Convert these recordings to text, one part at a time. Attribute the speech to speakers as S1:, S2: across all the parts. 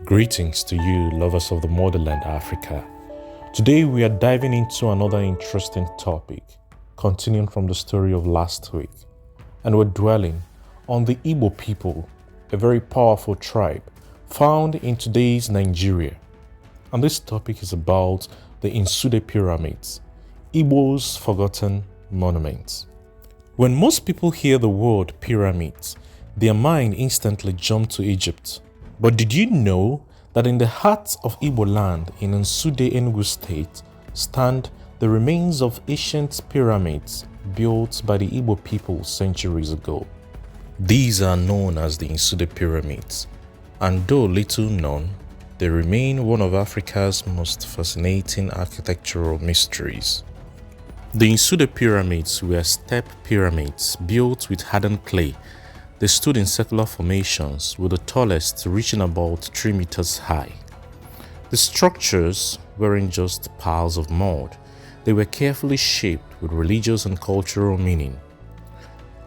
S1: Greetings to you, lovers of the motherland Africa. Today we are diving into another interesting topic, continuing from the story of last week. And we're dwelling on the Igbo people, a very powerful tribe found in today's Nigeria. And this topic is about the Nsude pyramids, Igbo's forgotten monuments. When most people hear the word pyramids, their mind instantly jumps to Egypt. But did you know that in the heart of Igbo land in Nsude, Enugu State, stand the remains of ancient pyramids built by the Igbo people centuries ago? These are known as the Nsude pyramids, and though little known, they remain one of Africa's most fascinating architectural mysteries. The Nsude pyramids were step pyramids built with hardened clay. They stood in circular formations, with the tallest reaching about 3 meters high. The structures weren't just piles of mud. They were carefully shaped with religious and cultural meaning.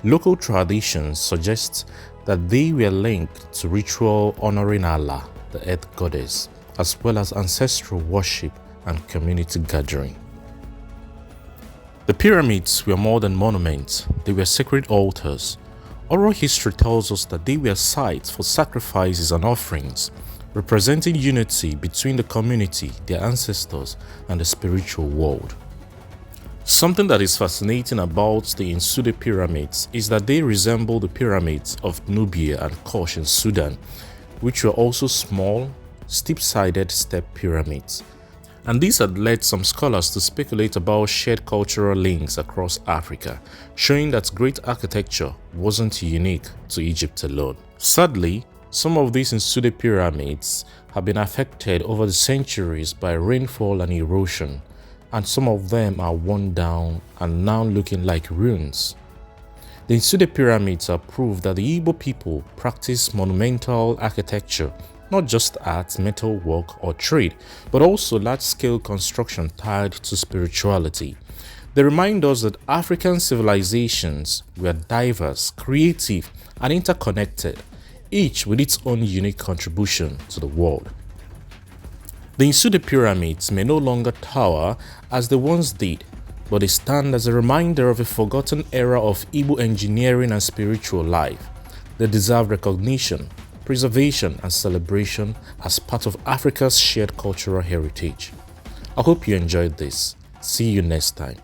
S1: Local traditions suggest that they were linked to ritual honoring Allah, the earth goddess, as well as ancestral worship and community gathering. The pyramids were more than monuments, they were sacred altars. Oral history tells us that they were sites for sacrifices and offerings, representing unity between the community, their ancestors, and the spiritual world. Something that is fascinating about the Nsude pyramids is that they resemble the pyramids of Nubia and Kosh in Sudan, which were also small, steep-sided step pyramids. And these had led some scholars to speculate about shared cultural links across Africa, showing that great architecture wasn't unique to Egypt alone. Sadly, some of these Nsude pyramids have been affected over the centuries by rainfall and erosion, and some of them are worn down and now looking like ruins. The Nsude pyramids are proof that the Igbo people practice monumental architecture, not just art, metal work, or trade, but also large-scale construction tied to spirituality. They remind us that African civilizations were diverse, creative, and interconnected, each with its own unique contribution to the world. The Nsude pyramids may no longer tower as they once did, but they stand as a reminder of a forgotten era of Igbo engineering and spiritual life. They deserve recognition, preservation, and celebration as part of Africa's shared cultural heritage. I hope you enjoyed this. See you next time.